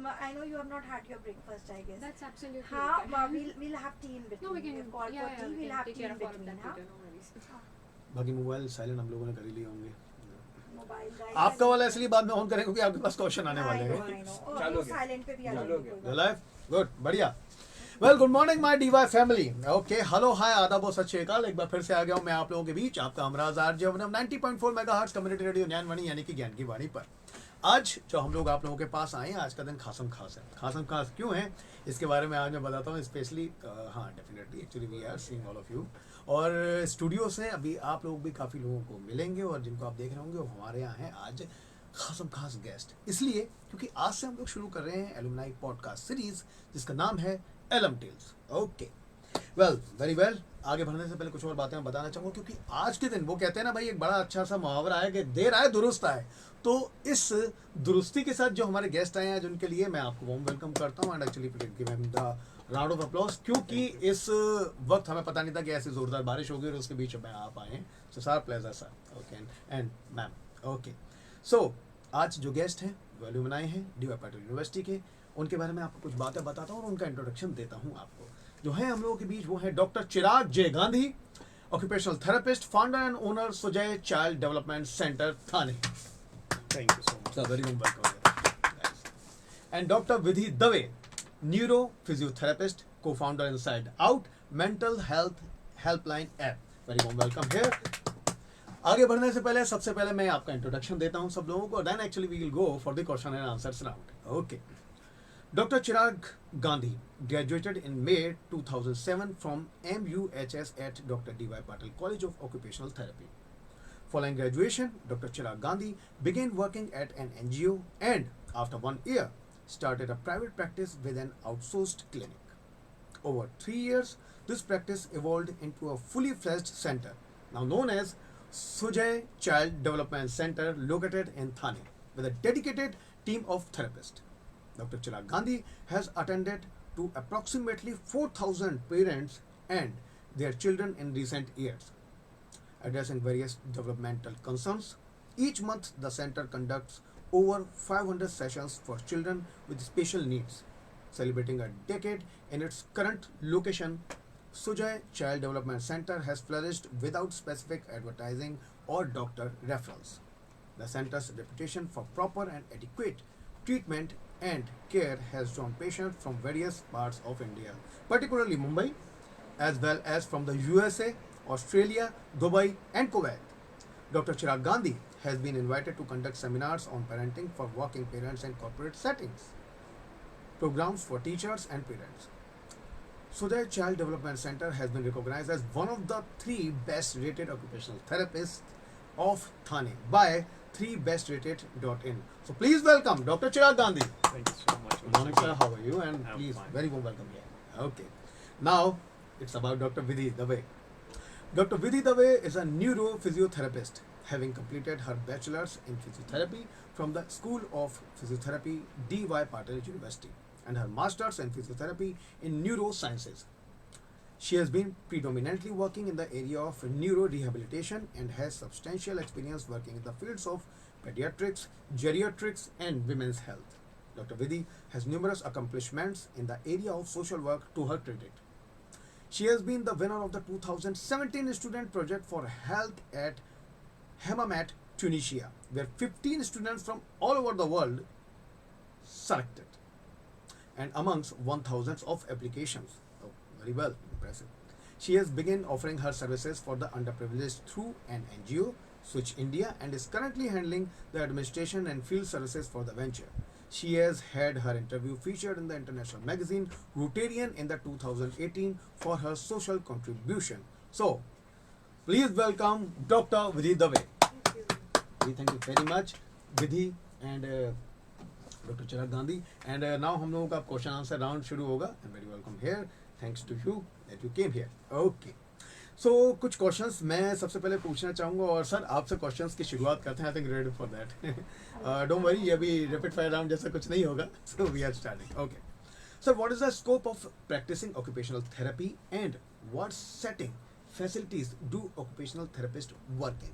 I know you have not had your breakfast, I guess. That's absolutely हाँ, okay. we'll have tea in between. No, we can We've called yeah, for yeah, tea. we We'll can have take tea care in of all of between. that हाँ. later. No worries. बाकी mobile silent हम लोगों ने कर ही लिए होंगे. Mobile guys. आपका वाला इसलिए बाद में ऑन करेंगे क्योंकि आपके पास क्वेश्चन आने वाले हैं. I know. और चालू वो हो गया. silent पे भी आ चालू हो जाएगी. गया. You're live? Good. बढ़िया. Well, good morning my DY family. Okay, hello, hi, आदाब और सत श्री अकाल. एक बार फिर से आ गया हूँ मैं आप लोगों के बीच. आपका Humraaz RJ अवनम 90.4 megahertz community radio Gyanvani यानी कि ज्ञान की वाणी पर. आज जो हम लोग आप लोगों के पास आए हैं, आज का दिन खासम खास है. खासम खास क्यों है इसके बारे में आज मैं बताता हूँ. स्पेशली हाँ, definitely actually we are seeing all of you. और स्टूडियो से अभी आप लोग भी काफ़ी लोगों को मिलेंगे और जिनको आप देख रहे होंगे वो हमारे यहाँ हैं आज खासम खास गेस्ट. इसलिए क्योंकि आज से हम लोग शुरू कर रहे हैं एलुमनाई पॉडकास्ट सीरीज जिसका नाम है एलम tales. Okay, well, very well. आगे बढ़ने से पहले कुछ और बातें मैं बताना चाहूँगा क्योंकि आज के दिन वो कहते हैं ना भाई, एक बड़ा अच्छा सा मुहावरा है कि देर आए दुरुस्त आए. तो इस दुरुस्ती के साथ जो हमारे गेस्ट आए हैं आज उनके लिए मैं आपको वार्म वेलकम करता हूँ and actually give him the round of applause. क्योंकि इस वक्त हमें पता नहीं था कि ऐसी जोरदार बारिश होगी और उसके बीच में आप आए हैं. So sir pleasure sir. Okay and ma'am. Okay, so आज जो गेस्ट हैं वो एलुमनाई हैं डीवाई पाटिल यूनिवर्सिटी के. उनके बारे में आपको कुछ बातें बताता हूँ और उनका इंट्रोडक्शन देता हूँ आपको. जो है हम लोगों के बीच वो है doctor Chirag J Gandhi, occupational therapist, founder and owner Sujay child development centre Thane. Thank you so much. So very welcome. And Dr. Vidhi Dave, neuro physiotherapist, co-founder Inside Out Mental Health Helpline app. Very warm welcome here. आगे बढ़ने से पहले सबसे पहले मैं आपका introduction देता हूं सब लोगों को. Then actually we will go for the question and answers round. Okay. Dr. Chirag Gandhi graduated in May 2007 from MUHS at Dr. D.Y. Patil College of Occupational Therapy. Following graduation, Dr. Chirag Gandhi began working at an NGO and, after 1 year, started a private practice with an outsourced clinic. Over 3 years, this practice evolved into a fully fledged center, now known as Sujay Child Development Center, located in Thane, with a dedicated team of therapists. Dr. Chirag Gandhi has attended to approximately 4,000 parents and their children in recent years, addressing various developmental concerns. Each month, the center conducts over 500 sessions for children with special needs. Celebrating a decade in its current location, Sujay Child Development Center has flourished without specific advertising or doctor referrals. The center's reputation for proper and adequate treatment and care has drawn patients from various parts of India, particularly Mumbai, as well as from the USA, Australia, Dubai and Kuwait. Dr. Chirag Gandhi has been invited to conduct seminars on parenting for working parents in corporate settings, programs for teachers and parents. Sujay Child Development Center has been recognized as one of the 3 best rated occupational therapists of Thane by 3bestrated.in. So please welcome Dr. Chirag Gandhi. Thank you so much. Good morning, sir. How are you? And I'm please, fine. very warm welcome here. Okay. Now, it's about Dr. Vidhi Dave. Dr. Vidhi Dave is a neurophysiotherapist, having completed her bachelor's in physiotherapy from the School of Physiotherapy, D.Y. Patil University, and her master's in physiotherapy in neurosciences. She has been predominantly working in the area of neurorehabilitation and has substantial experience working in the fields of pediatrics, geriatrics, and women's health. Dr. Vidhi has numerous accomplishments in the area of social work to her credit. She has been the winner of the 2017 Student Project for Health at Hammamet, Tunisia, where 15 students from all over the world selected, and amongst 1,000 of applications. Oh, very well, impressive. She has begun offering her services for the underprivileged through an NGO, Switch India, and is currently handling the administration and field services for the venture. She has had her interview featured in the international magazine Rotarian in the 2018 for her social contribution. So, please welcome Dr. Vidhi Dave. Thank you very much, Vidhi and Dr. Chirag Gandhi. And now हम लोगों का question answer round शुरू होगा. And very welcome here. Thanks to you that you came here. Okay. सो कुछ questions मैं सबसे पहले पूछना चाहूँगा और सर आपसे क्वेश्चंस की शुरुआत करते हैं. I think ready for that. Don't worry, ये अभी रैपिड फायर राउंड जैसा कुछ नहीं होगा. So we are starting. Okay sir, what is the scope of practising occupational therapy and what setting facilities do occupational therapists work in?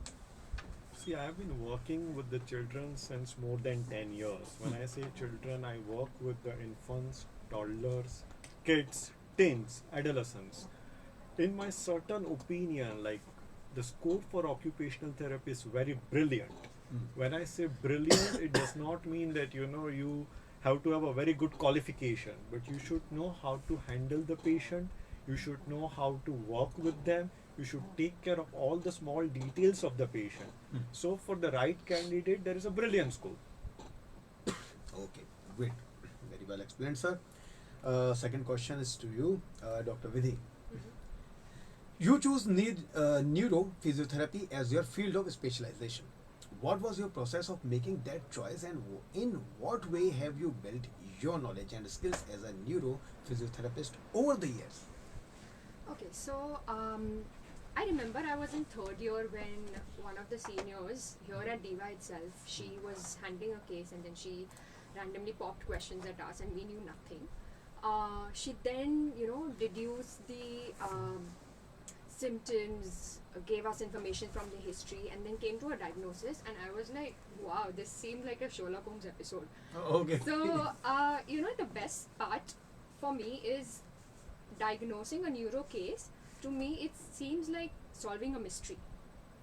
See, I have been working with the children since more than 10 years. When I say children, I work with the infants, toddlers, kids, teens, adolescents. In my certain opinion, like, the scope for occupational therapy is very brilliant. When I say brilliant, it does not mean that you have to have a very good qualification, but you should know how to handle the patient. You should know how to work with them. You should take care of all the small details of the patient. So for the right candidate, there is a brilliant scope. Okay, great. Very well explained, sir. Second question is to you, Dr. Vidhi. You choose neurophysiotherapy as your field of specialization. What was your process of making that choice, and in what way have you built your knowledge and skills as a neurophysiotherapist over the years? Okay, so I remember I was in third year when one of the seniors here at DY itself, she was handling a case and then she randomly popped questions at us and we knew nothing. She then, deduced the symptoms, gave us information from the history, and then came to a diagnosis. And I was like, wow, this seemed like a Sherlock Holmes episode. Okay. So, the best part for me is diagnosing a neuro case. To me, it seems like solving a mystery.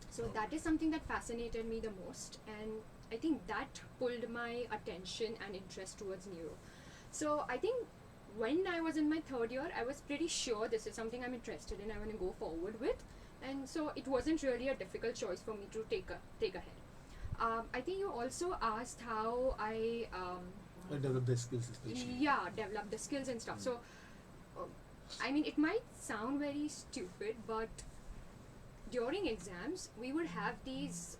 So that is something that fascinated me the most, and I think that pulled my attention and interest towards neuro. So I think when I was in my third year, I was pretty sure this is something I'm interested in, I want to go forward with, and so it wasn't really a difficult choice for me to take ahead. I think you also asked how I Develop the skills, especially. develop the skills and stuff. So I mean, it might sound very stupid, but during exams, we would have these,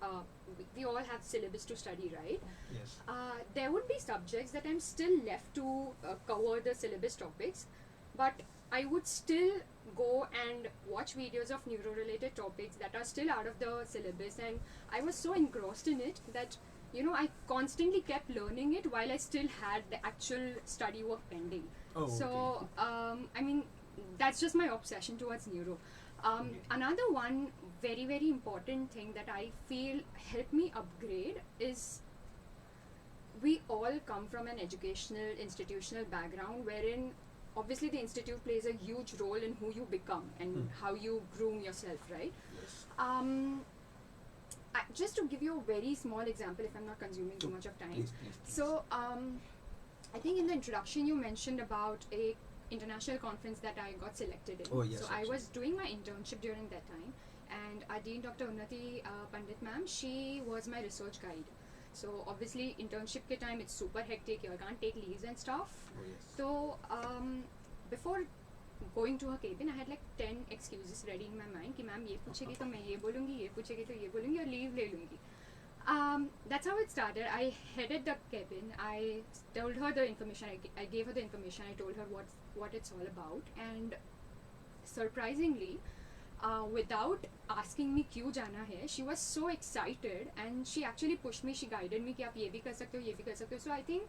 we all have syllabus to study, right? Yes. There would be subjects that I'm still left to cover the syllabus topics, but I would still go and watch videos of neuro-related topics that are still out of the syllabus, and I was so engrossed in it that, I constantly kept learning it while I still had the actual study work pending. Oh, So, I mean, that's just my obsession towards neuro. Another one very, very important thing that I feel helped me upgrade is we all come from an educational, institutional background wherein obviously the institute plays a huge role in who you become and how you groom yourself, right? Yes. Just to give you a very small example, if I'm not consuming too much of time. Please. So, I think in the introduction you mentioned about a international conference that I got selected in. Oh, yes, So I absolutely. was doing my internship during that time, and our dean, Dr. Unnati Pandit ma'am, she was my research guide. So obviously internship ke time it's super hectic. You can't take leaves and stuff. Oh, yes. So before going to her cabin, I had like 10 excuses ready in my mind कि ma'am ये पूछेगी तो मैं ये बोलूँगी, ये पूछेगी तो ये बोलूँगी और leave ले लूँगी. That's how it started. I headed the cabin. I told her the information. I gave her the information. I told her what it's all about. And surprisingly, without asking me क्यों जाना है, she was so excited and she actually pushed me. She guided me कि आप ये भी कर सकते हो, ये भी कर सकते हो. So I think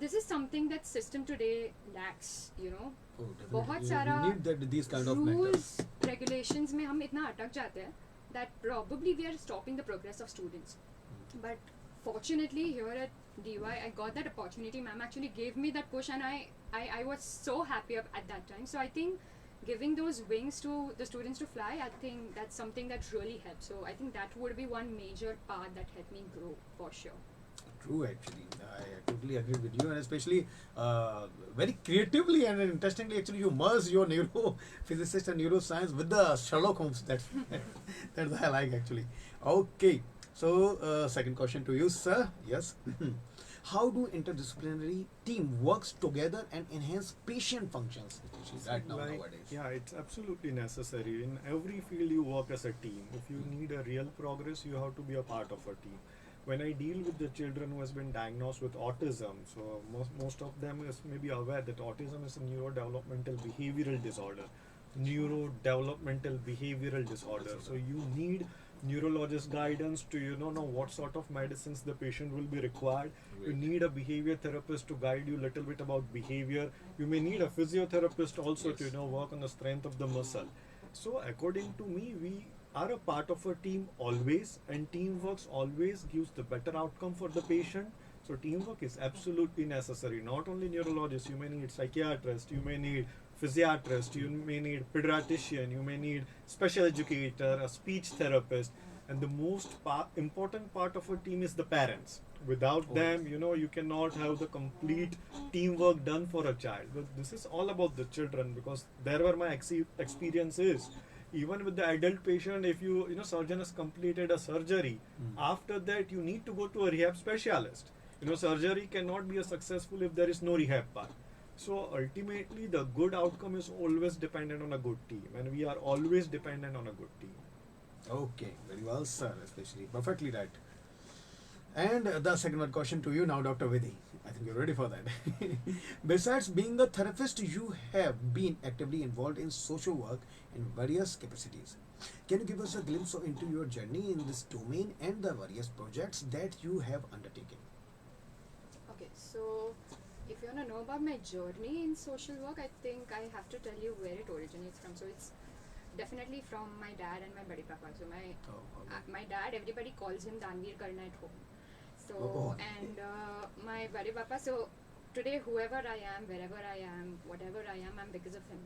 this is something that system today lacks. Oh, definitely. बहुत सारा We need these kind of mentors. rules, regulations में हम इतना अटक जाते हैं that probably we are stopping the progress of students. But fortunately here at DY, I got that opportunity. Ma'am actually gave me that push and I was so happy at that time. So I think giving those wings to the students to fly, I think that's something that really helps. So I think that would be one major part that helped me grow for sure. True, actually. I totally agree with you, and especially very creatively and interestingly, actually, you merge your neurophysicist and neuroscience with the Sherlock Holmes. That's what I like, actually. Okay, so second question to you, sir. Yes. How do interdisciplinary team works together and enhance patient functions, especially right now nowadays? Yeah, it's absolutely necessary. In every field, you work as a team. If you need a real progress, you have to be a part of a team. When I deal with the children who has been diagnosed with autism, so most of them is maybe aware that autism is a neurodevelopmental behavioral disorder. Neurodevelopmental behavioral disorder. So you need neurologist guidance to know what sort of medicines the patient will be required. You need a behavior therapist to guide you a little bit about behavior. You may need a physiotherapist also to work on the strength of the muscle. So according to me, we are a part of a team always, and teamwork always gives the better outcome for the patient. So teamwork is absolutely necessary. Not only neurologists, you may need psychiatrist, you may need physiatrist, you may need pediatrician, you may need special educator, a speech therapist, and the most important part of a team is the parents. Without them, you know, you cannot have the complete teamwork done for a child. But this is all about the children, because there where my experience is. Even with the adult patient, if you know, surgeon has completed a surgery, after that you need to go to a rehab specialist. You know, surgery cannot be a successful if there is no rehab part. So ultimately, the good outcome is always dependent on a good team, and we are always dependent on a good team. Okay, very well, sir. Especially perfectly right. And the second question to you now, Dr. Vidhi. I think you're ready for that. Besides being a therapist, you have been actively involved in social work in various capacities. Can you give us a glimpse into your journey in this domain and the various projects that you have undertaken? Okay, so if you want to know about my journey in social work, I think I have to tell you where it originates from. So it's definitely from my dad and my buddy papa. So my dad, everybody calls him Danveer Karna at home. So and my buddy papa. So today, whoever I am, wherever I am, whatever I am, I'm because of him.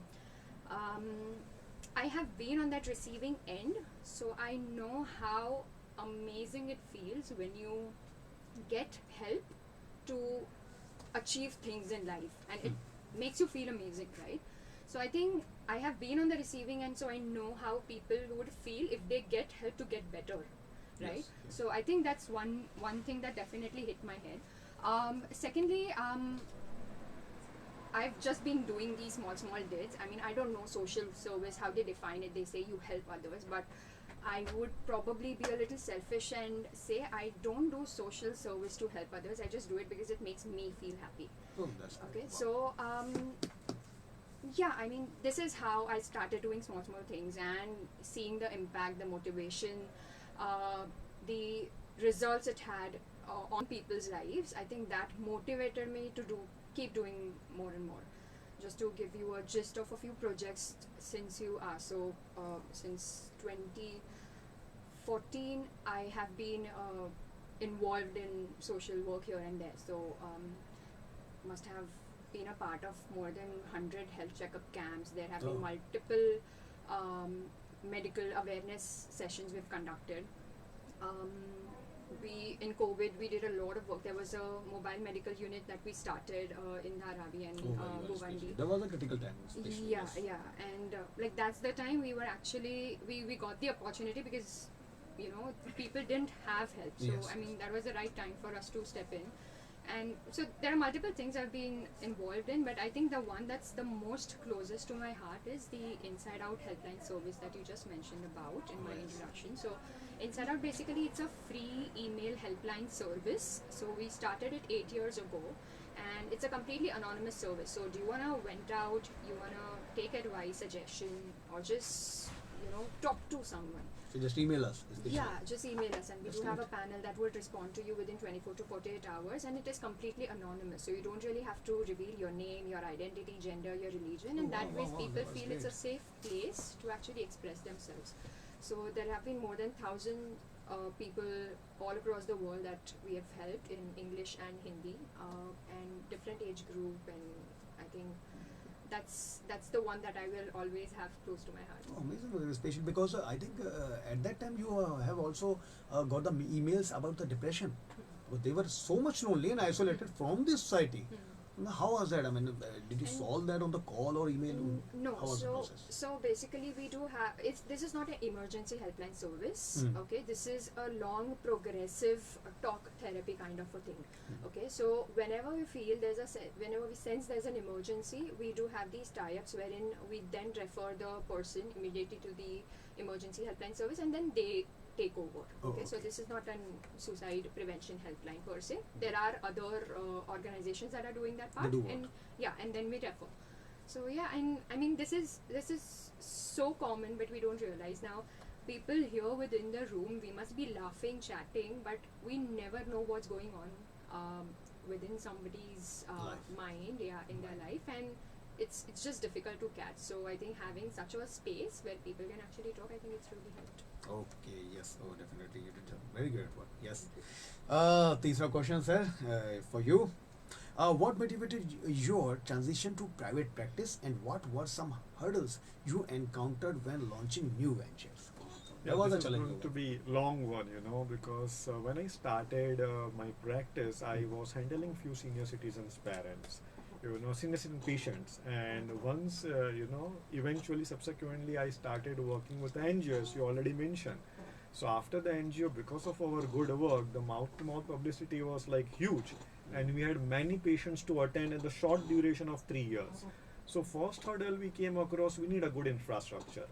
I have been on that receiving end, so I know how amazing it feels when you get help to achieve things in life, and it makes you feel amazing, right? So I think I have been on the receiving end, so I know how people would feel if they get help to get better, right? Yes, yes. So I think that's one thing that definitely hit my head. Secondly, I've just been doing these small deeds. I mean, I don't know social service, how they define it. They say you help others, but I would probably be a little selfish and say I don't do social service to help others. I just do it because it makes me feel happy. Oh, that's Okay, wow. so yeah, I mean, this is how I started doing small things and seeing the impact, the motivation, the results it had on people's lives. I think that motivated me to keep doing more and more. Just to give you a gist of a few projects since you asked. So since 2014, I have been involved in social work here and there. So must have been a part of more than 100 health checkup camps. There have been multiple medical awareness sessions we've conducted. We in COVID we did a lot of work. There was a mobile medical unit that we started in Dharavi and Bhuvandi. That was a critical time. Especially, Yeah, yes. yeah, and like that's the time we were actually we got the opportunity because you know people didn't have help. So Yes, I mean that was the right time for us to step in. And so there are multiple things I've been involved in, but I think the one that's the most closest to my heart is the Inside Out helpline service that you just mentioned about in my introduction. So Inside Out basically it's a free email helpline service. So we started it 8 years ago, and it's a completely anonymous service. So do you wanna vent out, you wanna take advice, suggestion, or just talk to someone? So just email us. especially. Yeah, just email us, and we That's do have a great. panel that will respond to you within 24 to 48 hours, and it is completely anonymous. So you don't really have to reveal your name, your identity, gender, your religion, and Oh, that wow, way wow, people that was feel it's a great. safe place to actually express themselves. So there have been more than 1,000 people all across the world that we have helped in English and Hindi, and different age group, and I think that's the one that I will always have close to my heart. Oh, amazing, especially because I think at that time you have also got the emails about the depression. But they were so much lonely and isolated from the society. Now, how was that? I mean, did you And- solve that on the call or email? No, How was the process? so basically we do have this is not an emergency helpline service. Okay, this is a long progressive talk therapy kind of a thing. Okay, so whenever we feel whenever we sense there's an emergency, we do have these tie-ups wherein we then refer the person immediately to the emergency helpline service, and then they take over. Oh, Okay, so okay. this is not an suicide prevention helpline per se. There are other organizations that are doing that part, do work. and yeah, and then we refer. So yeah, and I mean this is so common, but we don't realize now. People here within the room, we must be laughing, chatting, but we never know what's going on within somebody's Life. mind, yeah, in their life, and it's just difficult to catch. So I think having such a space where people can actually talk, I think it's really helped. Okay, yes, oh definitely you did a very great one. Yes. तीसरा question sir, for you. What motivated your transition to private practice, and what were some hurdles you encountered when launching new ventures? That was a this is challenge. going to be long one, you know, because when I started my practice, I was handling few senior citizens' parents, you know, senior citizen patients, and once, you know, eventually, subsequently, I started working with the NGOs you already mentioned. So after the NGO, because of our good work, the mouth-to-mouth publicity was like huge, and we had many patients to attend in the short duration of 3 years. So first hurdle we came across, we need a good infrastructure,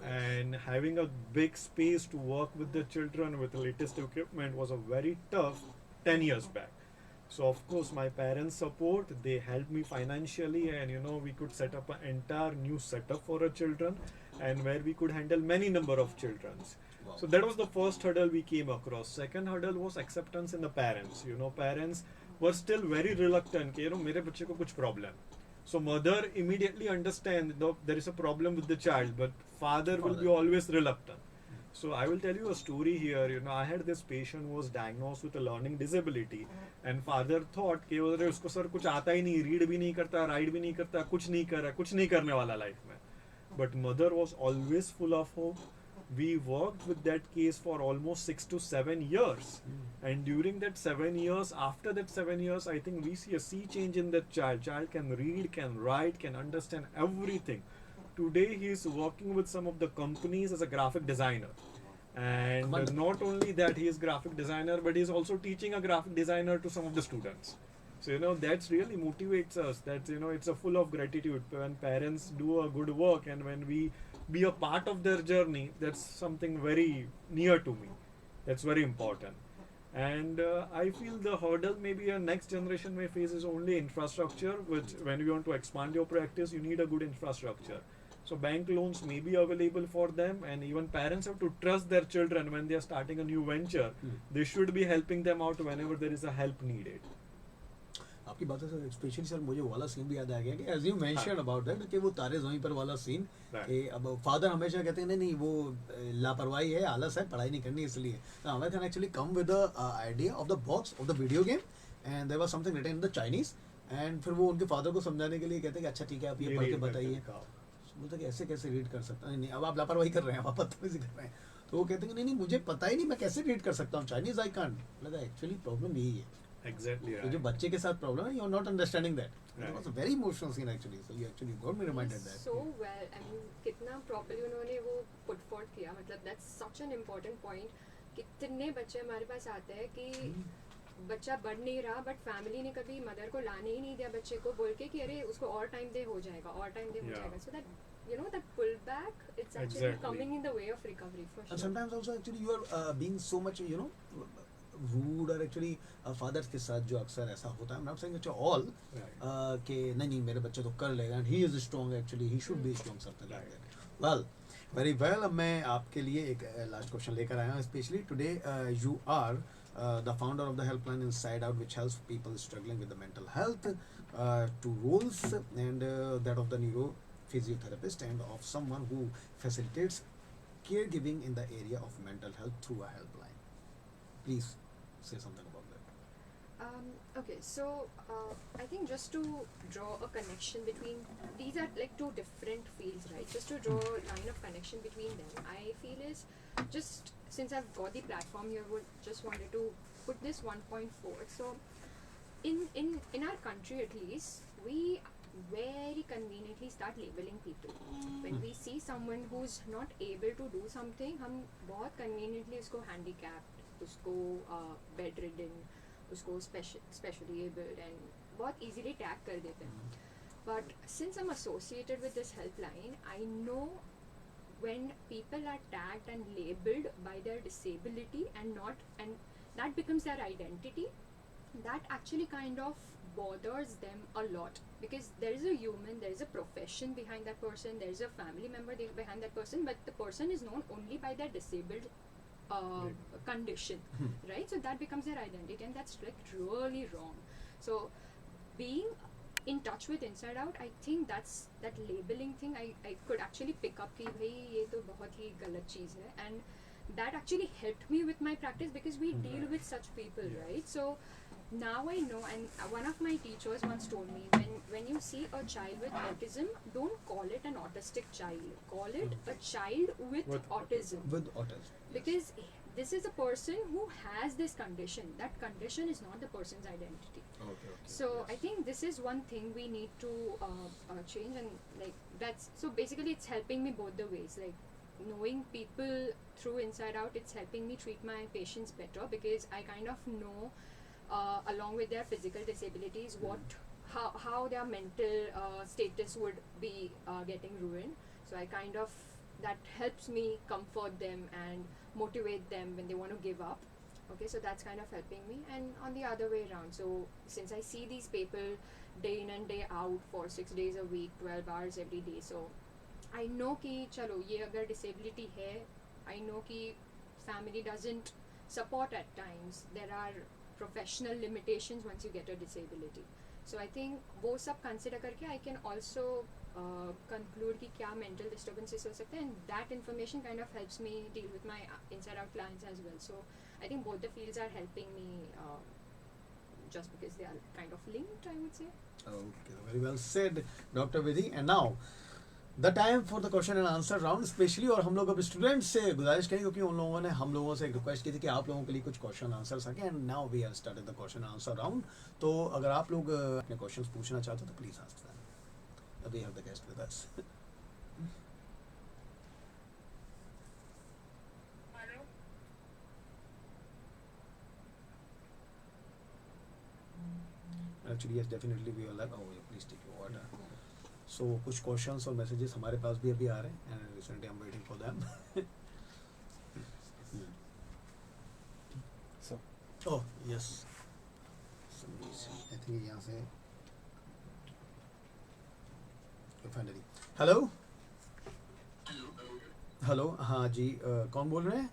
and having a big space to work with the children with the latest equipment was a very tough 10 years back. So of course my parents support, they helped me financially, and you know, we could set up an entire new setup for our children, and where we could handle many number of children. Wow. So that was the first hurdle we came across. Second hurdle was acceptance in the parents. You know, parents were still very reluctant कि, you know, मेरे बच्चे को कुछ problem. So mother immediately understand that there is a problem with the child, but father will be always reluctant. So I will tell you a story here. You know, I had this patient who was diagnosed with a learning disability, and father thought कि अरे उसको sir कुछ आता ही नहीं, read भी नहीं करता, write भी नहीं करता, कुछ नहीं कर रहा, कुछ नहीं करने वाला life में. But mother was always full of hope. We worked with that case for almost 6 to 7 years, and during that 7 years, after that 7 years, I think we see a sea change in that child. Child can read, can write, can understand everything. Today he is working with some of the companies as a graphic designer, and not only that, he is graphic designer, but he is also teaching a graphic designer to some of the students. So you know, that's really motivates us. That, you know, it's a full of gratitude when parents do a good work, and when we be a part of their journey. That's something very near to me. That's very important. And I feel the hurdle maybe a next generation may face is only infrastructure, which when you want to expand your practice, you need a good infrastructure. So bank loans may be available for them, and even parents have to trust their children when they are starting a new venture. They should be helping them out whenever there is a help needed. आपकी बातों से specially sir मुझे वो वाला scene भी याद आ गया कि as you mention about that कि वो तारे ज़मीं पर वाला सीन कि अब फादर हमेशा कहते हैं नहीं नहीं वो लापरवाही है, आलस है, पढ़ाई नहीं करनी इसलिए. Aamir Khan actually come with the idea of the box of the video game, and there was something written in the Chinese, एंड फिर वो उनके फादर को समझाने के लिए कहते हैं कि अच्छा ठीक है आप ये पढ़ के बताइए. बोलते कि ऐसे कैसे रीड कर सकता है, नहीं अब आप लापरवाही कर रहे हैं, आप बदतमीजी कर रहे हैं. तो वो कहते हैं कि नहीं नहीं मुझे पता ही नहीं मैं कैसे रीड कर सकता हूँ चाइनीज, आई कांट. लगा एक्चुअली प्रॉब्लम यही है. Exactly तो right. जो बच्चे के साथ प्रॉब्लम है, you are not understanding that. Right. It was a very emotional scene actually, so you actually got me reminded that. So well, I mean, कितना properly उन्होंने वो put forth किया, मतलब that's such an important point. कितने बच्चे हमारे पास आते हैं कि बच्चा बढ़ नहीं रहा, बट फैमिली ने कभी मदर को लाने ही नहीं दिया बच्चे को, बोल के कि अरे उसको और टाइम दे हो जाएगा, और टाइम दे हो जाएगा. So that, you know, that pull back, it's actually Exactly. coming in the way of recovery for sure. And sometimes also actually you are being so much, you know, rude, or actually fathers के साथ जो अक्सर ऐसा होता है. I'm not saying it's all Right. कि नहीं नहीं मेरे बच्चे तो कर लेगा, and he is strong actually, he should be strong, something like Right. that. Well, very well. अब मैं आपके लिए एक लास्ट क्वेश्चन लेकर आया हूँ. Especially today you are the founder of the helpline Inside Out, which helps people struggling with the mental health, two roles, and that of the neuro physiotherapist and of someone who facilitates caregiving in the area of mental health through a helpline. Please say something about that. Okay, so I think just to draw a connection between these are like two different fields, right? Just to draw a line of connection between them, I feel is just since I've got the platform here, would just wanted to put this one point forward. So in our country at least, we very conveniently start labeling people. When we see someone who's not able to do something, हम बहुत conveniently उसको handicapped, उसको bedridden, उसको specially abled, and बहुत easily tag कर देते हैं. But since I'm associated with this helpline, I know when people are tagged and labeled by their disability and that becomes their identity, that actually kind of bothers them a lot, because there is a human, there is a profession behind that person, there is a family member behind that person, but the person is known only by their disabled condition, right? So that becomes their identity, and that's like really wrong. So being in touch with Inside Out, I think that's that labeling thing I could actually pick up कि भाई ये तो बहुत ही गलत चीज़ है, and that actually helped me with my practice because we deal with such people, Yes. right? So now I know, and one of my teachers once told me, when you see a child with autism, don't call it an autistic child, call it a child with With autism, With autism. because this is a person who has this condition. That condition is not the person's identity. Okay. So I think this is one thing we need to change, and like that's so basically it's helping me both the ways. Like knowing people through inside out, it's helping me treat my patients better because I kind of know, along with their physical disabilities, how their mental status would be getting ruined. So I kind of, that helps me comfort them and motivate them when they want to give up. Okay, so that's kind of helping me. And on the other way around, so since I see these people day in and day out for 6 days a week, 12 hours every day, so I know कि चलो ये अगर disability है, I know कि family doesn't support at times. There are professional limitations once you get a disability. So I think वो सब consider करके I can also conclude कि क्या mental disturbances हो सकते हैं, and that information kind of helps me deal with my inside out clients as well. So I think both the fields are helping me just because they are kind of linked, I would say. Okay, very well said, Dr. Vidhi. And now the time for the question and answer round specially, और हम लोग अब students से गुजारिश करें क्योंकि उन लोगों ने हम लोगों से एक रिक्वेस्ट की थी कि आप लोगों के लिए कुछ क्वेश्चन आंसर सकें, and now we have started the question answer round. तो अगर आप लोग अपने क्वेश्चंस पूछना चाहते हो तो please ask them. We have the guest with us. Actually, yes, definitely we are live. Oh, yeah, please take your water. So कुछ क्वेश्चंस और मैसेजेस हमारे पास भी अभी आ रहे हैं, and recently I am waiting for them. So, oh yes, I think यहाँ से finally. Hello hello, हाँ जी, कौन बोल रहे हैं?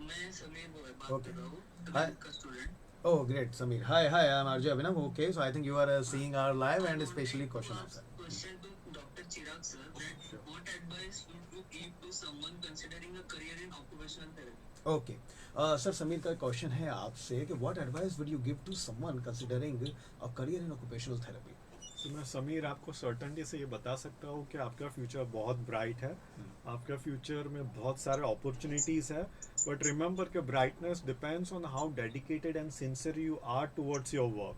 मैं समीर बात Okay. कर रहा हूँ, Hi. 12th का student. Oh, great, Samir. Hi, I am RJ Abhinav. Okay, so I think you are seeing our live and especially question answer. Question to Dr. Chirag sir, that Sure. what advice would you give to someone considering a career in occupational therapy? Okay. Sir, Sameer का question है आपसे कि what advice would you give to someone considering a career in occupational therapy? तो मैं समीर आपको certainty से ये बता सकता हूँ कि आपका फ्यूचर बहुत ब्राइट है. आपका फ्यूचर में बहुत सारे अपॉर्चुनिटीज़ है, बट रिमेंबर कि brightness depends on how dedicated and sincere you are towards your work.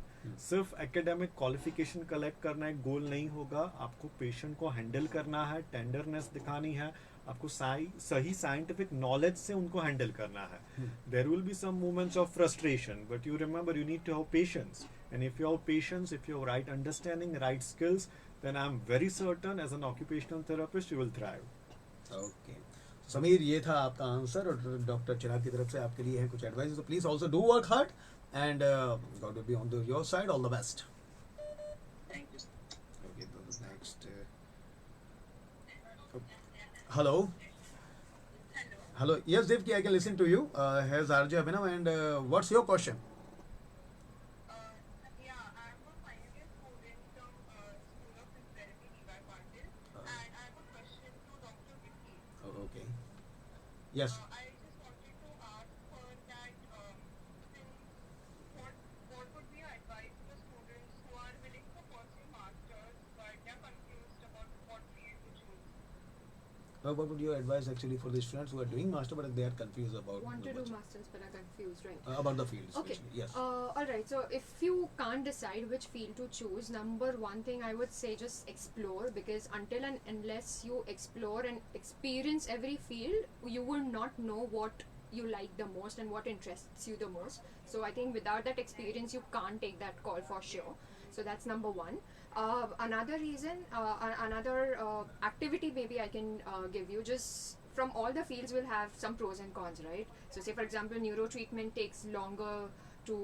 सिर्फ एकेडमिक क्वालिफिकेशन कलेक्ट करना एक गोल नहीं होगा. आपको पेशेंट को हैंडल करना है, टेंडरनेस दिखानी है, आपको सही साइंटिफिक नॉलेज से उनको हैंडल करना है. There will be some moments of frustration, but you remember you need to have patience. And if you have patience, if you have right understanding, right skills, then I'm very certain as an occupational therapist, you will thrive. Okay. Sameer, ये था आपका answer, और doctor चिराग की तरफ से आपके लिए है कुछ एडवाइस. तो please also do work hard and God will be on your side. All the best. Thank you. Okay, the next. Hello. Hello. Yes, Devki, I can listen to you. Here's RJ Abhinav, and what's your question? Yeah, I'm a final year student from School of Physical Therapy, Levi Patil, and I have a question to Dr. Vicky. Oh, okay. Yes. I just wanted to ask her that what would be your advice to the students who are willing to pursue masters but they're confused about what field to choose? What would your advice actually for the students who are doing master but they are confused about Want to the do masters but are confused, right? about the field? Okay. Especially. Yes. Alright, so if you can't decide which field to choose, number one thing I would say, just explore, because until and unless you explore and experience every field, you will not know what you like the most and what interests you the most. So I think without that experience, you can't take that call for sure. So that's number one. Another reason, another activity maybe I can give you, just from all the fields will have some pros and cons, right? So say for example, neuro treatment takes longer to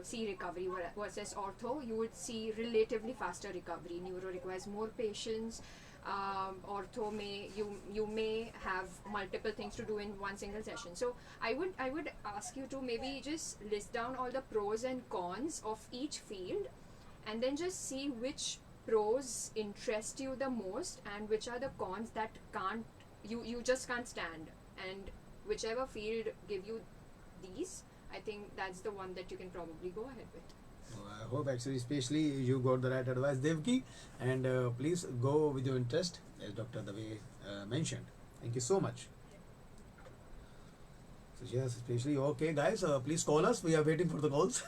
see recovery versus ortho, you would see relatively faster recovery. Neuro requires more patience. Ortho you may have multiple things to do in one single session. So I would ask you to maybe just list down all the pros and cons of each field, and then just see which pros interest you the most and which are the cons that you just can't stand, and whichever field give you these, I think that's the one that you can probably go ahead with. I hope actually, especially you got the right advice, Devki, and please go with your interest, as Dr. Dave mentioned. Thank you so much. So yes, especially okay, guys. Please call us. We are waiting for the calls.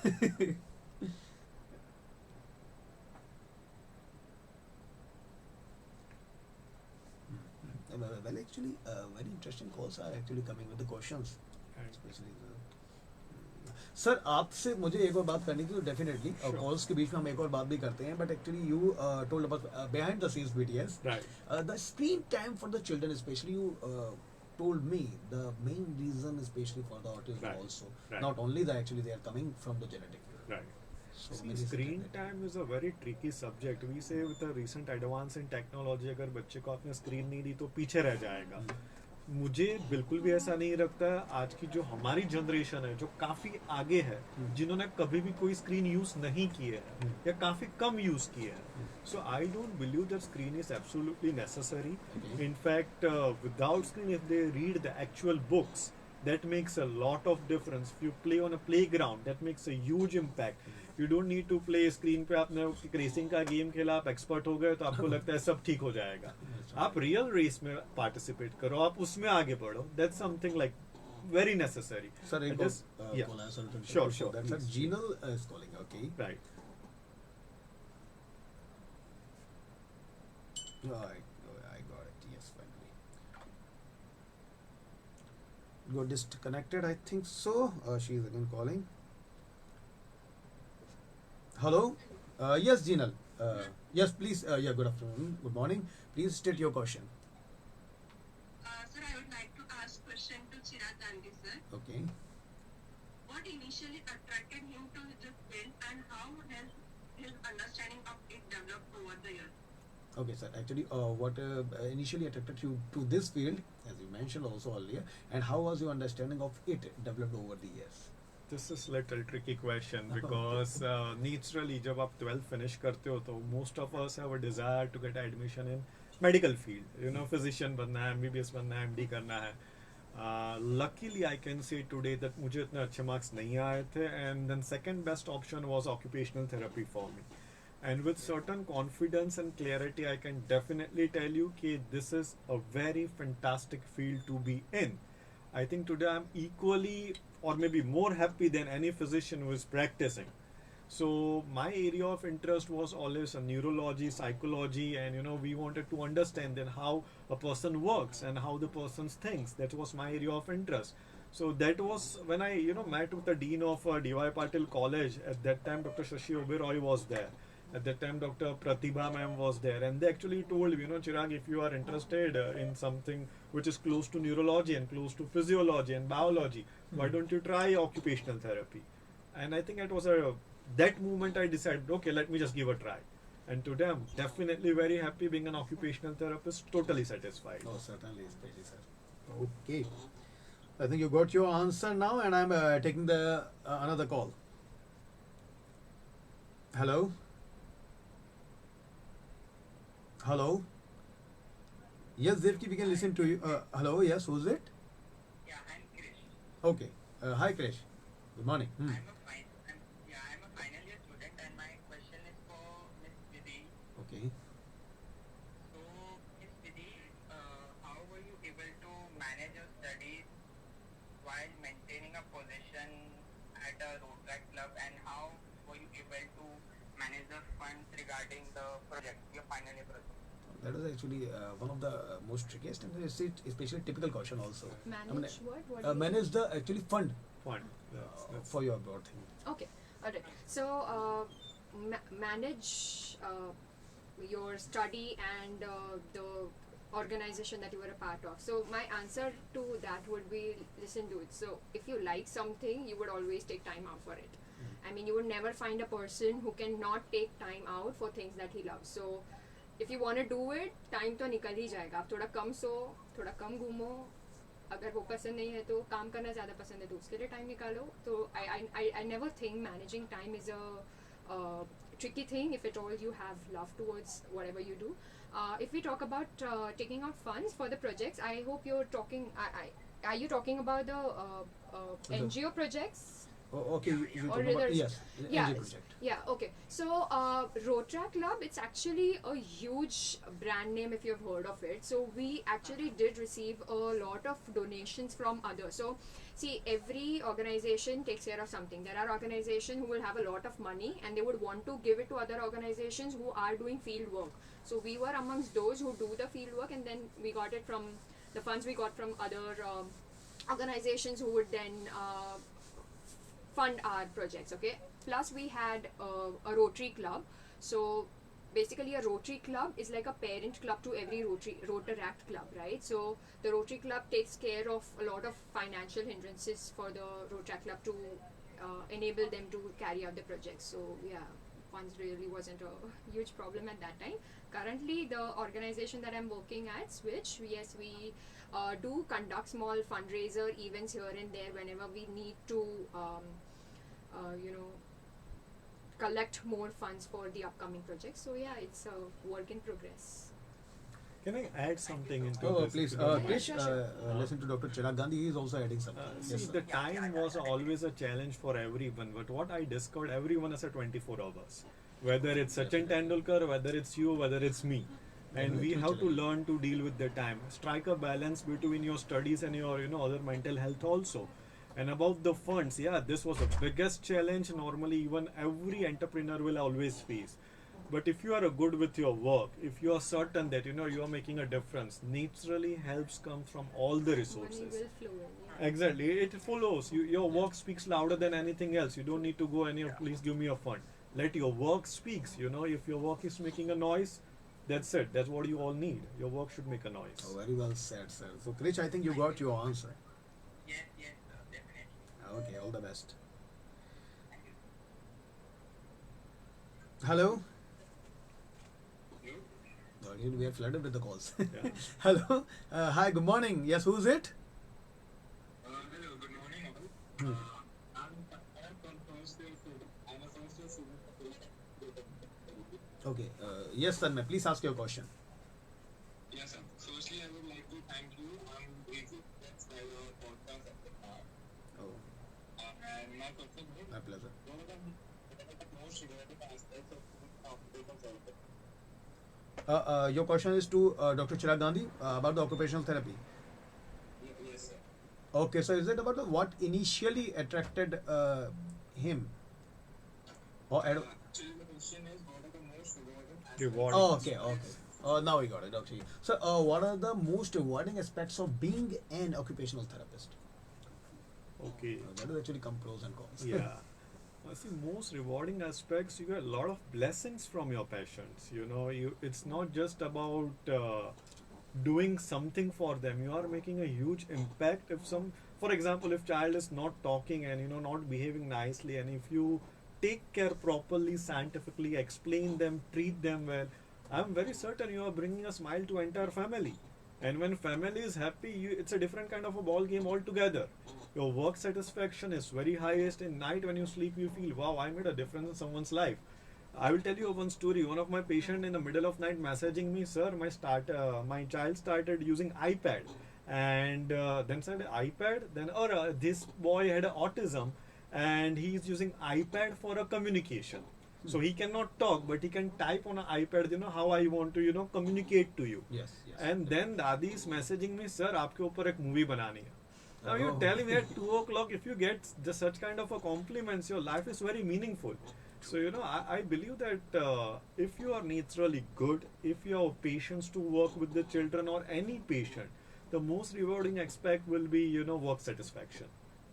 Well, actually, very interesting calls are actually coming with the questions. Especially sir आपसे मुझे एक और बात करनी थी definitely Sure. Calls के बीच में हम एक और बात भी करते हैं but actually you told about behind the scenes BTS Right. the screen time for the children especially you told me the main reason especially for the autism Right. also Right. not only that actually they are coming from the genetic Right. so See, many screen things. time is a very tricky subject. We say with the recent advance in technology, अगर बच्चे को आपने screen नहीं दी तो पीछे रह जाएगा. मुझे बिल्कुल भी ऐसा नहीं लगता. आज की जो हमारी जनरेशन है जो काफी आगे है, जिन्होंने कभी भी कोई स्क्रीन यूज नहीं की है या काफी कम यूज की है, so I don't believe that screen is absolutely necessary. Okay. In fact, without screen, if they read the actual books, that makes a lot of difference. If you play on a playground, that makes a huge impact. You don't need to play screen पे आपने एक racing का game खेला, आप expert हो गए तो आपको लगता है सब ठीक हो जाएगा. आप रियल रेस में पार्टिसिपेट करो, आप उसमें आगे बढ़ो. That's something like very necessary. sir I एक just- और yeah. call है, sir, Sure, sure, that's please. Jinal is calling okay Right. I got it yes finally got disconnected I think so she is again calling hello yes Jinal yes please yeah good afternoon good morning please state your question Sir, I would like to ask question to Chirag Gandhi, sir. okay What initially attracted him to the field and how has his understanding of it developed over the years? okay sir actually what initially attracted you to this field as you mentioned also earlier and how was your understanding of it developed over the years This is little tricky question because naturally जब आप 12th finish करते हो तो most of us have a desire to get admission in medical field. You know, physician बनना है, MBBS बनना है, MD करना है. Luckily, I can say today that मुझे इतने अच्छे marks नहीं आए थे, and then second best option was occupational therapy for me. And with certain confidence and clarity, I can definitely tell you that this is a very fantastic field to be in. I think today I'm equally or maybe more happy than any physician who is practicing. So my area of interest was always neurology, psychology, and we wanted to understand then how a person works and how the person thinks. That was my area of interest. So that was when I met with the dean of D.Y. Patil College. At that time, Dr. Shashi Oberoi was there. At that time, Dr. Pratibha ma'am was there, and they actually told me, Chirag, if you are interested in something which is close to neurology and close to physiology and biology, why don't you try occupational therapy? And I think it was that moment I decided, okay, let me just give a try. And today I'm definitely very happy being an occupational therapist, totally satisfied. oh certainly especially sir okay I think you got your answer now and I'm taking the another call hello hello yes Devki we can listen to you hello yes who's it Yeah, I'm Krish. okay hi Krish good morning I'm a final year student and my question is for Miss Vidhi. okay So, Miss Vidhi, how were you able to manage your studies while maintaining a position at a road track club, and how were you able to manage the funds regarding the project, your final year project? that is actually one of the most trickiest and it's especially typical question also Manage what? What do you manage the actually fund Fun. That's for your abroad thing Okay, alright. So, manage your study and the organization that you were a part of. So, my answer to that would be listen to it. So, if you like something, you would always take time out for it. I mean, you would never find a person who cannot take time out for things that he loves. So, if you want to do it, time तो निकल ही जाएगा. आप थोड़ा कम सो, थोड़ा कम घूमो. अगर वो पसंद नहीं है तो काम करना ज़्यादा पसंद है तो उसके लिए टाइम निकालो. तो I never think managing time is a tricky thing if at all you have love towards whatever you do. If we talk about taking out funds for the projects, I hope you're talking. are you talking about the NGO projects? Oh, okay, you Or talking about, rather- yes, the yeah, NG project. Yeah, okay. So, Rotaract Club, it's actually a huge brand name if you've heard of it. So, we actually did receive a lot of donations from others. So, see, every organization takes care of something. There are organizations who will have a lot of money and they would want to give it to other organizations who are doing field work. So, we were amongst those who do the field work, and then we got it from the funds we got from other organizations who would then fund our projects. Okay, plus we had a Rotary Club. So basically a Rotary Club is like a parent club to every Rotaract Club, right? So the Rotary Club takes care of a lot of financial hindrances for the Rotaract Club to enable them to carry out the projects. So yeah, funds really wasn't a huge problem at that time. Currently the organization that I'm working at, Switch, yes, we do conduct small fundraiser events here and there whenever we need to collect more funds for the upcoming projects. So yeah, it's a work in progress. Can I add something into Oh, this? please, if you don't mind? Krish, Sure. listen to Dr. Chirag Gandhi. He is also adding something. See, Yes, sir. the time was always a challenge for everyone, but what I discovered, everyone has a 24 hours. Whether it's Sachin Tendulkar, whether it's you, whether it's me. And we have to learn to deal with the time. Strike a balance between your studies and your, other mental health also. And about the funds, yeah, this was the biggest challenge normally even every entrepreneur will always face. But if you are good with your work, if you are certain that you are making a difference, naturally helps come from all the Money resources. will flow in. Yeah. Exactly, it follows. Your work speaks louder than anything else. You don't need to go please give me a fund. Let your work speaks. If your work is making a noise, that's it. That's what you all need. Your work should make a noise. Oh, very well said, sir. So, Krish, I think you got your answer. Yes, definitely. Okay, all the best. Hello? Again, we are flooded with the calls. Yeah. Hello? Hi, good morning. Yes, who's it? Hello, good morning. Hmm. I'm from first year student. I'm a first year student. Okay. Yes, sir. Please ask your question. Yes, sir. Firstly, I would like to thank you. I'm grateful that I your podcast at the time. Oh, And my question is, my pleasure. what are the most rewarding aspects of occupational therapy? Your question is to Dr. Chirag Gandhi about the occupational therapy. Yes, sir. Okay, so is it about what initially attracted him? Or Actually, the question is, what are the most rewarding aspects? Rewarding. oh, okay. Now we got it, Dr. So, what are the most rewarding aspects of being an occupational therapist? Okay. That is actually come pros and cons. Yeah. See, most rewarding aspects, you get a lot of blessings from your patients. It's not just about doing something for them. You are making a huge impact. For example, if child is not talking and not behaving nicely, and if you take care properly, scientifically, explain them, treat them well, I'm very certain you are bringing a smile to entire family. And when family is happy, it's a different kind of a ball game altogether. Your work satisfaction is very highest. In night when you sleep, you feel, wow, I made a difference in someone's life. I will tell you one story. One of my patient in the middle of night messaging me, sir, my child started using iPad, and then said iPad. Then this boy had autism, and he is using iPad for a communication. So he cannot talk, but he can type on an iPad. How I want to communicate to you. Yes, yes. And then Dadi is messaging me, sir, आपके ऊपर एक movie बनानी है. Now you Oh. tell me at 2 o'clock, if you get just such kind of a compliments, your life is very meaningful. So I believe that if you are naturally good, if you have patience to work with the children or any patient, the most rewarding aspect will be work satisfaction.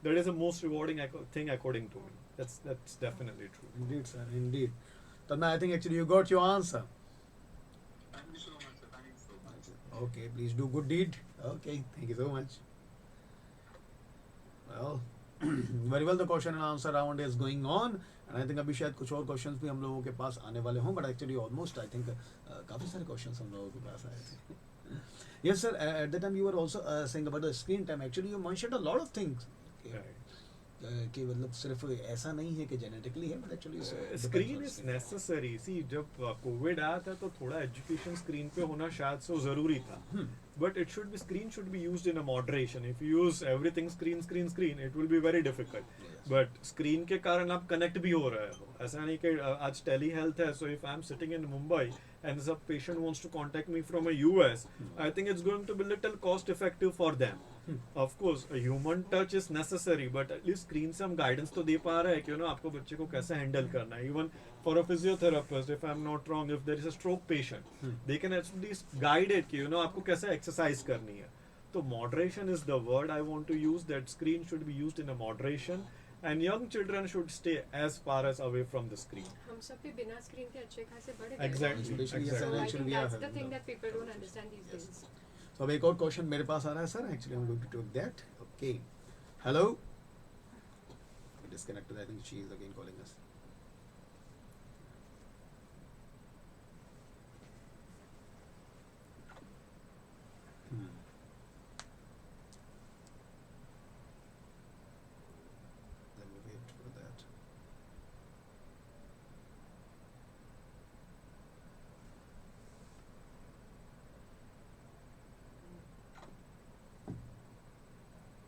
That is the most rewarding thing according to me. That's definitely true. Indeed, sir. Indeed. Tanmay, I think actually you got your answer. Thank you so much, sir. Thank you so much. Okay, please do good deed. Okay, thank you so much. Well, very well, the question and answer round is going on, and I think अभी शायद कुछ और questions भी हम लोगों के पास आने वाले हों, but actually almost I think काफी सारे questions हम लोगों के पास आए थे. Yes, sir. At that time you were also saying about the screen time. Actually, you mentioned a lot of things. Okay. Right. कि मतलब सिर्फ ऐसा नहीं है कि जेनेटिकली है, but actually screen is necessary. See जब कोविड आया था तो थोड़ा एजुकेशन स्क्रीन पे होना शायद से जरूरी था, but it should be screen should be used in a moderation. If you use everything screen screen screen it will be very difficult. But screen के कारण आप कनेक्ट भी हो रहे हो. ऐसा नहीं कि आज टेली हेल्थ है, so if I am sitting in Mumbai and if a patient wants to contact me from a US, I think it's going to be little cost effective for them. Of course, a human touch is necessary, but at least screen से हम guidance तो दे पा रहे हैं कि आपको बच्चे को कैसे handle करना है. Even for a physiotherapist, if I'm not wrong, if there is a stroke patient, they can at least guide it कि आपको कैसे exercise करनी है. तो moderation is the word I want to use. That screen should be used in a moderation. And young children should stay as far as away from the screen. हम सब भी बिना स्क्रीन के अच्छे खासे बड़े Exactly. Especially So Exactly. I Actually, think we that's are the thing having that people don't understand these days. तो अब एक और क्वेश्चन मेरे पास आ रहा है sir. Actually I am going to take that. Okay, hello, disconnected. I think she is again calling us. Let me wait for that.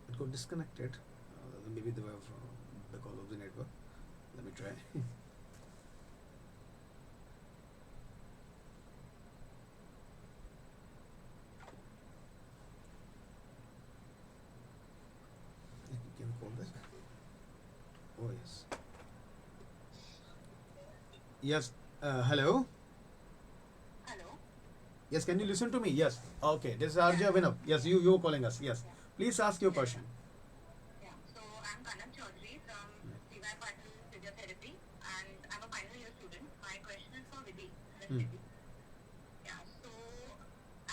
It got disconnected. Maybe they were because of the network. Let me try. You can call that. Oh yes. Yes. Hello. Hello. Yes. Can you listen to me? Yes. Okay. This is RJ Abhinav. Yes. You were calling us. Yes. Please ask your question. Yeah. So I'm Kanam Chaudhary from CY Patil Physiotherapy, and I'm a final year student. My question is for Vidhi. Hmm. Yeah. So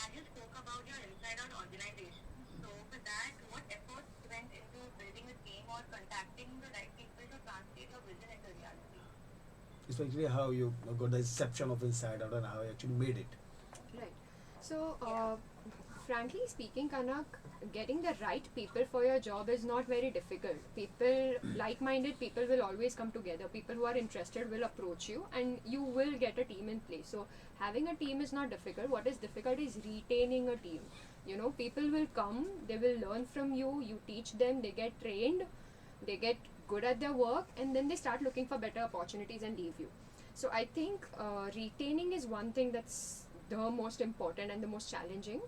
as you spoke about your inside out organization, so for that, what efforts went into building a team or contacting the right people to translate your vision into reality? Especially how you got the inception of Inside Out and how you actually made it. Right. So, frankly speaking, Kanak, getting the right people for your job is not very difficult. People, like-minded people will always come together. People who are interested will approach you and you will get a team in place. So, having a team is not difficult. What is difficult is retaining a team. People will come, they will learn from you, you teach them, they get trained, they get good at their work, and then they start looking for better opportunities and leave you. So I think retaining is one thing that's the most important and the most challenging.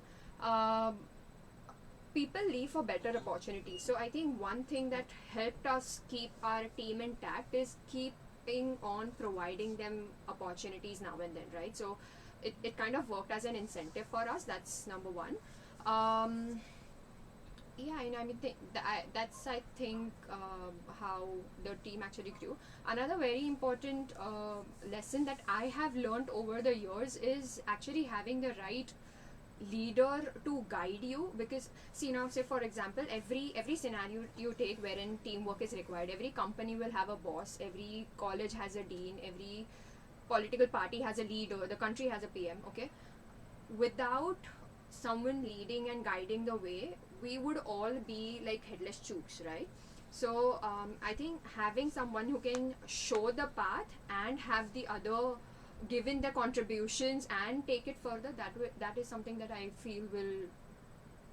People leave for better opportunities. So I think one thing that helped us keep our team intact is keeping on providing them opportunities now and then, right? So it kind of worked as an incentive for us. That's number one. Yeah, and I mean that's I think how the team actually grew. Another very important lesson that I have learned over the years is actually having the right leader to guide you. Because see, now say for example, every scenario you take wherein teamwork is required, every company will have a boss, every college has a dean, every political party has a leader, the country has a PM. Okay, without someone leading and guiding the way, we would all be like headless chooks, right? So I think having someone who can show the path and have the other given their contributions and take it further, that is something that I feel will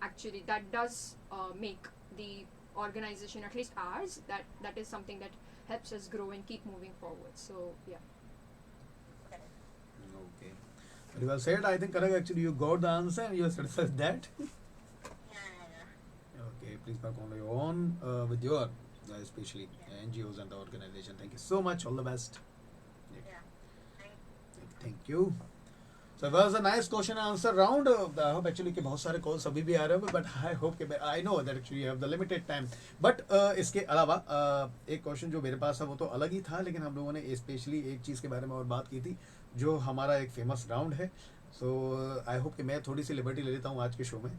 actually, that does make the organization, at least ours, that is something that helps us grow and keep moving forward. So yeah. Okay. Very well said. I think Kanak, actually you got the answer and you are satisfied with that. Okay, please back on your own with your especially NGOs and the organization. Thank you so much. All the best. Thank you. So it was a nice question and answer round. I hope actually कि बहुत सारे calls अभी भी आ रहे हैं, but I hope कि I know that actually you have the limited time. But इसके अलावा एक question जो मेरे पास है वो तो अलग ही था, लेकिन हम लोगों ने especially एक चीज़ के बारे में और बात की थी जो हमारा एक famous round है. So I hope कि मैं थोड़ी सी liberty ले लेता हूँ आज के show में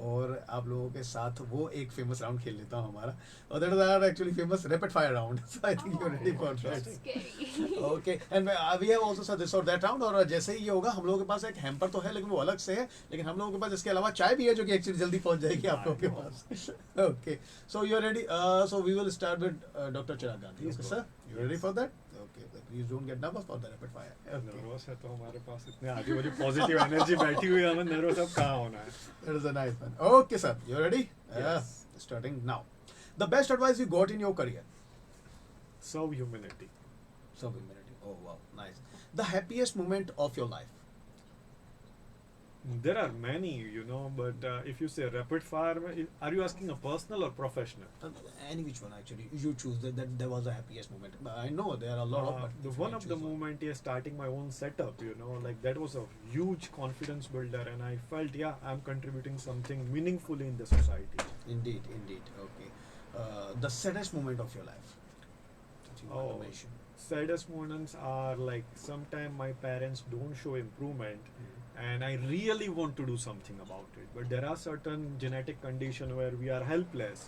और आप लोगों के साथ वो एक फेमस राउंड खेल लेता हूँ हमारा, और that is our actually famous rapid fire round. So I think you are ready for that. Scary. Okay, and we have also sir this और दैट राउंड. और जैसे ही ये होगा, हम लोगों के पास एक हैम्पर तो है, लेकिन वो अलग से है, लेकिन हम लोगों के पास इसके अलावा चाय भी है, जो कि एक्चुअली जल्दी पहुंच जाएगी आप लोगों के पास. Okay, so you are ready. So we will start with doctor Chirag Gandhi. Yes, okay sir. Sir, you ready for that? Okay, please don't get nervous for the rapid fire. Nervous है तो हमारे पास इतने आजू बाजू पॉजिटिव एनर्जी बैठी हुई है, हमें नर्वस अब कहाँ होना है. That is a nice one. Okay, sir. You ready? Yes. Starting now. The best advice you got in your career? Serve humanity. Serve humanity. Oh, wow. Nice. The happiest moment of your life? There are many, you know, but if you say rapid fire, are you asking a personal or professional? Any which one, actually. You choose that there was the happiest moment. But I know there are a lot of. But The if you one can of the choose moment is starting my own setup, you know, like that was a huge confidence builder, and I felt, yeah, I'm contributing something meaningfully in the society. Indeed, indeed. Okay. The saddest moment of your life? That you want to mention. Saddest moments are like sometimes my parents don't show improvement, and I really want to do something about it, but there are certain genetic condition where we are helpless.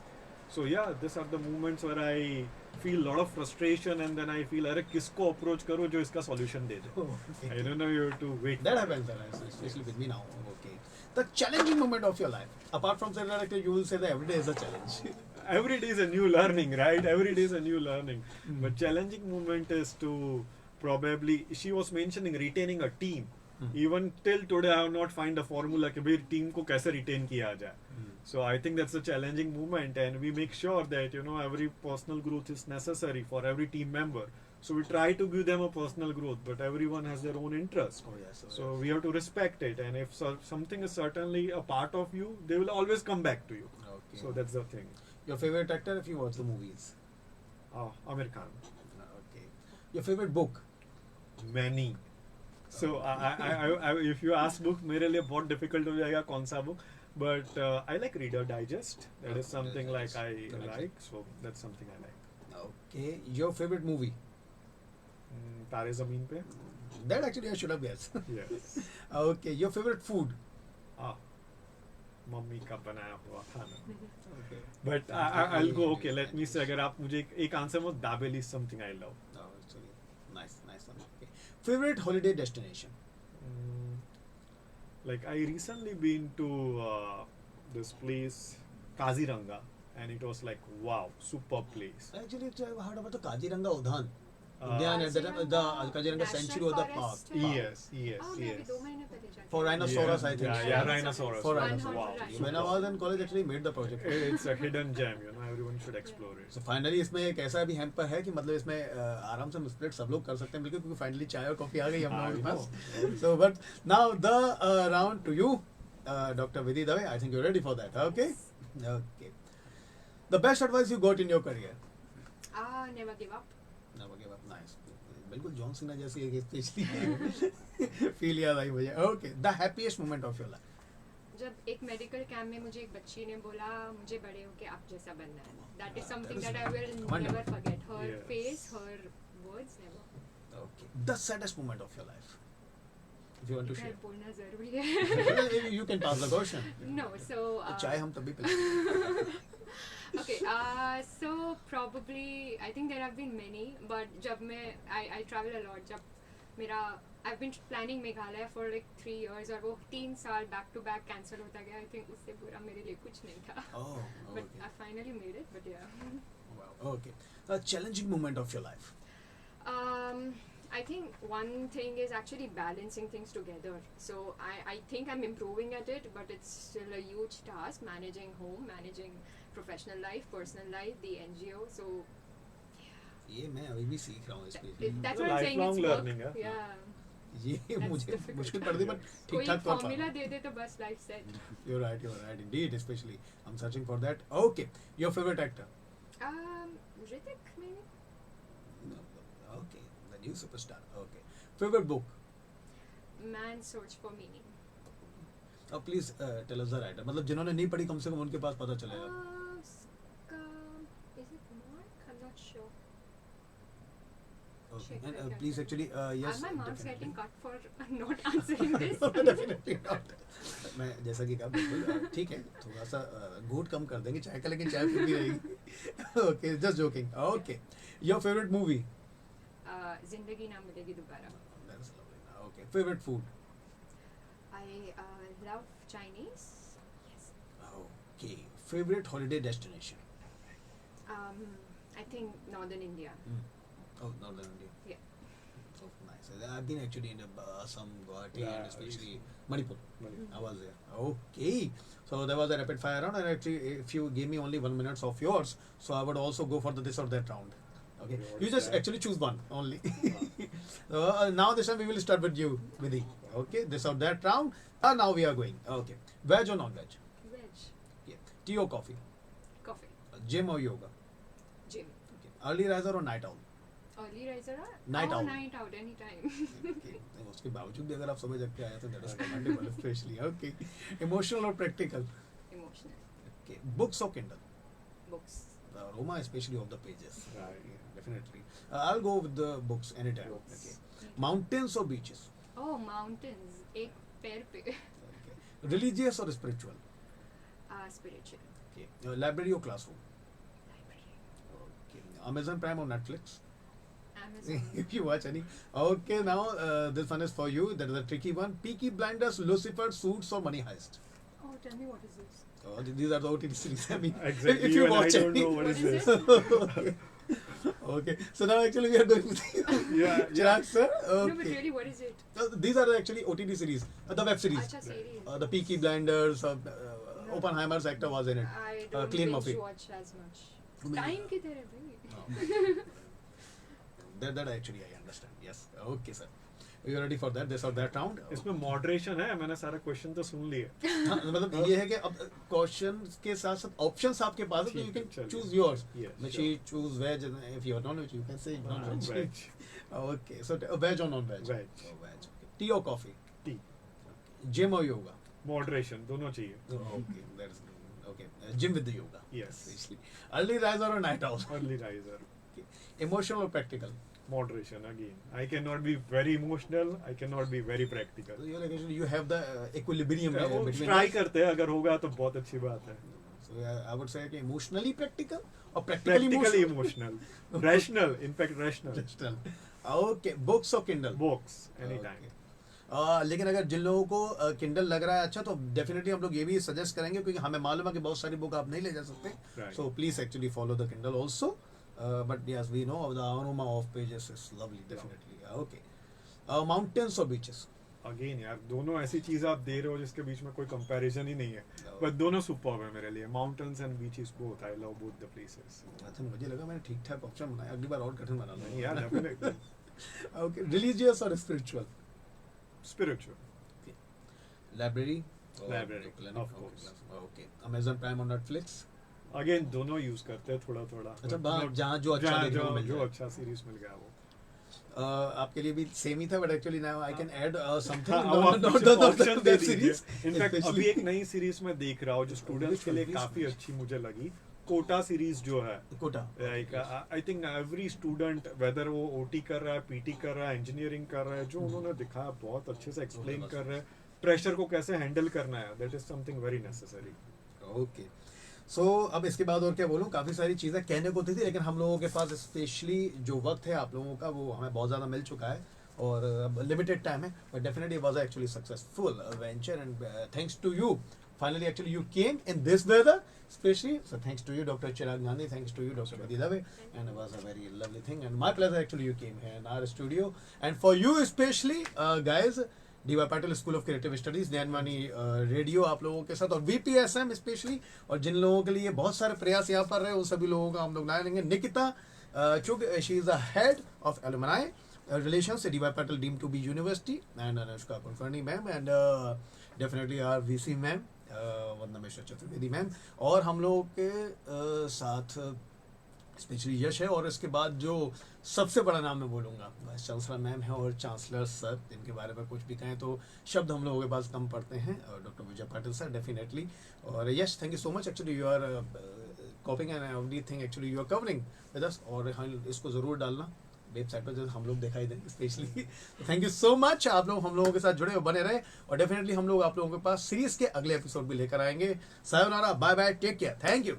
So yeah, these are the moments where I feel a lot of frustration, and then I feel, अरे किसको approach करूँ जो इसका solution they they. Okay. I don't know, you have to wait. That happens, sir, especially with me now. Okay. The challenging moment of your life. Apart from saying director, you will say that every day is a challenge. Every day is a new learning, right? Every day is a new learning. But challenging moment is to probably, she was mentioning retaining a team. Even till today I have not find a formula कि भाई team को कैसे retain किया जाए. So I think that's a challenging moment, and we make sure that, you know, every personal growth is necessary for every team member. So we try to give them a personal growth, but everyone has their own interest. Oh yes. So we have to respect it, and if something is certainly a part of you, they will always come back to you. Okay. So that's the thing. Your favorite actor if you watch the movies? Amir Khan. Okay. Your favorite book? Many. So if you ask book, मेरे लिए बहुत difficult हो जाएगा कौन सा book. But I like Reader Digest. That is something like I like. So that's something I like. Okay. Your favorite movie? तारे ज़मीन पे. That actually I should have guessed. Yes. Okay. Your favorite food? Mummy का बनाया हुआ खाना. Okay. But I'll go. Okay, let me say, अगर आप मुझे एक आंसर में dabeli is something I love. Oh, actually, nice one. Okay. Favorite holiday destination? Like I recently been to this place Kaziranga, and it was like, wow, super place. Actually, I heard about the Kaziranga Udhan. Udyan at the Kaziranga Sanctuary of the park. Yes. मैं अभी 2 महीने पहले जाके For rhinoceros, I think. Yeah, rhinoceros. For One rhinoceros. horse Wow. rhino. When I was in college, actually made the project. It's a hidden gem, you know. Everyone should explore it. So finally इसमें एक ऐसा भी hamper है कि मतलब इसमें आराम से स्प्लिट सब लोग कर सकते हैं बिल्कुल, क्योंकि फाइनली चाय और कॉफी आ गई हम लोगों के पास. So but now the round to you, Dr. Vidhi Dave. I think you're ready for that. Okay. Okay. The best advice you got in your career? never give up. Never give up. Nice. बिल्कुल John Cena जैसी एक specially feel याद आई मुझे. Okay. The happiest moment of your life? जब एक medical camp में मुझे एक बच्ची ने बोला मुझे बड़े होके आप जैसा बनना है. That is something that I will never forget. Her face, her words, never. Okay. The saddest moment of your life? If you want to share. बोलना जरूरी है. You can pass the question. No, so चाय हम तभी पीते. okay, so probably I think there have been many, but जब मैं I travel a lot. जब मेरा I've been planning Meghalaya for like 3 years और वो 3 साल back to back cancel होता गया. I think उससे बुरा मेरे लिए कुछ नहीं था. Oh, But okay. I finally made it. But yeah. Wow. Okay. A challenging moment of your life? I think one thing is actually balancing things together. So I think I'm improving at it, but it's still a huge task managing home, managing professional life, personal life, the NGO. So ये मैं अभी भी सीख रहा हूँ इसमें. that's what I'm saying. It's Lifelong work. learning, huh? Yeah. ये That's मुझे difficult. मुश्किल पड़ती है, but ठीक कोई ठाक कर पा formula रहा हूँ. दे दे तो बस life set. You're right indeed, especially I'm searching for that. Okay. Your favorite actor? Hrithik maybe. No. Okay. The new superstar. Okay. Favorite book? Man's Search for Meaning. Please tell us the writer. मतलब जिन्होंने नहीं पढ़ी कम से कम उनके पास पता चलेगा. Is it Mark? I'm not sure. Okay. Check, And I can please check. actually yes. Are my marks definitely. getting cut for not answering this? Definitely not. मैं जैसा कि कहा बिल्कुल ठीक है, थोड़ा सा घूट कम कर देंगे चाय का, लेकिन चाय फिर भी रहेगी. Okay, just joking. Okay, your favourite movie? जिंदगी ना मिलेगी दोबारा. Okay, favourite food? I love Chinese. Yes. Okay, favourite holiday destination? I think Northern India. Oh, Northern India. Yeah. Oh, nice. I've been actually in Assam, Guwahati, Yeah, and especially Manipur. Manipur. I was there. Okay. So there was a rapid fire round, and actually, if you give me only 1 minute of yours, so I would also go for the this or that round. Okay. Okay, You what's just that? actually choose one only. Now this time we will start with you, Vidhi. Okay. This or that round. Now we are going. Okay. Veg or non-veg? Veg. Yeah. Tea or coffee? Coffee. Gym or yoga? Gym. Okay. Early riser or night owl? Early riser or? Night owl. Night out anytime. Okay. उसके बावजूद भी अगर आप समय जग के आए तो that is commendable, especially. Okay. Emotional or practical? Emotional. Okay. Books or Kindle? Books. Roma, especially of the pages. Right. Definitely. I'll go with the books anytime. Books. Okay. Mountains or beaches? Oh, mountains. एक पैर पे. Okay. Religious or spiritual? Spiritual. Okay. Library or classroom? Library. Okay. Amazon Prime or Netflix? Amazon. If you watch any. Okay, now this one is for you. That is a tricky one. Peaky Blinders, Lucifer, Suits or Money Heist? Oh, tell me what is this? These are the OTT series. I mean, Exactly. if you Even watch I don't any. know what is What is this. Okay. Okay. So now actually we are going with Yeah. Chirag sir. No, but Okay. really, what is it? These are actually OTT series. The web series. Acha series. The Peaky Blinders. Oppenheimer's actor was in it. I don't Cillian binge Murphy. watch as much. Me Time neither. किधर है भाई? That actually I understand. Yes. Okay, sir. You ready for that? This or that round? इसमें moderation है. मैंने सारा question तो सुन लिए. हाँ, मतलब ये है कि अब क्वेश्चन के साथ साथ ऑप्शंस आपके पास है, तो यू कैन चलिए. Choose yours. Yes, She choose veg, and if you are non-veg, you can say non-veg. Veg. Okay, so veg or non-veg? Veg. Oh, veg. Okay. Tea or coffee? Tea. Gym or yoga? Moderation दोनों चाहिए. Okay, that's okay. Gym with the yoga. Yes. Basically. Early riser or night owl? Early riser. Okay. Emotional or practical? Moderation again. I cannot be very emotional. I cannot be very practical. So you're like actually you have the equilibrium between. Try करते हैं. अगर होगा तो बहुत अच्छी बात है. So I would say कि emotionally practical or practically Practically emotional. emotional. Rational. In fact, rational. Rational. Okay, books or Kindle? Books. Anytime. Okay. लेकिन अगर जिन लोगों को किंडल लग रहा है अच्छा, तो डेफिनेटली हम लोग ये भी सजेस्ट करेंगे, क्योंकि हमें मालूम है कि बहुत सारी बुक आप नहीं ले जा सकते. Right. So please actually follow the Kindle also. But yes, we know the aroma of pages is lovely, definitely. Okay. Mountains or beaches? Again यार दोनों ऐसी चीज आप दे रहे हो जिसके बीच में कोई कंपैरिजन ही नहीं है. No. बट दोनों सुपर्ब है मेरे लिए. Mountains and beaches both. I love both the places. अच्छा, मुझे लगा मैंने ठीक ठाक ऑप्शन बनाया, अगली बार और कठिन बना नहीं लूंगा. यार definitely. Okay, religious or spiritual? Spiritual. Library? Library, Clinic? of course. Okay. Amazon Prime or Netflix? Again दोनों यूज करते हैं थोड़ा थोड़ा. अच्छा, जहाँ जो अच्छा देखने को मिल जो जाए. अच्छा सीरीज मिल गया वो. आपके लिए भी सेम ही था, but actually now I can add something. हाँ, अब आप मुझे option दे दीजिए. इनफैक्ट अभी एक नई सीरीज में देख रहा हूँ जो स्टूडेंट्स के लिए काफी अच्छी मुझे लगी. कोटा सीरीज जो है. Kota. I think every student whether वो ओटी कर रहा है, पीटी कर रहा है, इंजीनियरिंग कर रहा है, जो उन्होंने दिखाया बहुत अच्छे से एक्सप्लेन कर रहे हैं. प्रेशर को कैसे हैंडल करना है. That is something very necessary. Okay. So अब इसके बाद और क्या बोलूँ, काफ़ी सारी चीज़ें कहने को थी, लेकिन हम लोगों के पास स्पेशली जो वक्त है आप लोगों का वो हमें बहुत ज़्यादा मिल चुका है और लिमिटेड टाइम है. But definitely was actually successful venture and thanks to you. Finally, actually, you came in this weather, especially. So, thanks to you, Dr. Chirag Gandhi. Thanks to you, Dr. Vidhi Dave. And it was a very lovely thing. And my pleasure, actually, you came here in our studio. And for you, especially, guys, DY Patil School of Creative Studies, Gyanvani radio आप लोगों के साथ, और VPSM specially, और जिन लोगों के लिए बहुत सारे प्रयास यहाँ पर रहे, उन सभी लोगों का हम लोग नया लेंगे. Nikita Chug, she is the head of alumni relations at DY Patil deemed to be university, and Anushka Kulkarni ma'am, and definitely our VC ma'am, Vandana Mishra Chaturvedi ma'am, और हम लोगों के साथ स्पेशली यश है. और इसके बाद जो सबसे बड़ा नाम मैं बोलूँगा, वाइस चांसलर मैम है और चांसलर सर, जिनके बारे में कुछ भी कहें तो शब्द हम लोगों के पास कम पड़ते हैं. Doctor Vijay Patil sir definitely. और Yash, thank you so much. Actually you are coping and everything actually you are covering with us, और हाँ इसको ज़रूर डालना वेबसाइट पर जो हम लोग दिखाई देंगे specially. Thank you so much, आप लोग हम लोगों के साथ जुड़े हुए बने रहे, और डेफिनेटली हम लोग आप लोगों के पास सीरीज के अगले एपिसोड भी लेकर आएंगे। सायोनारा, bye bye, take care, thank you.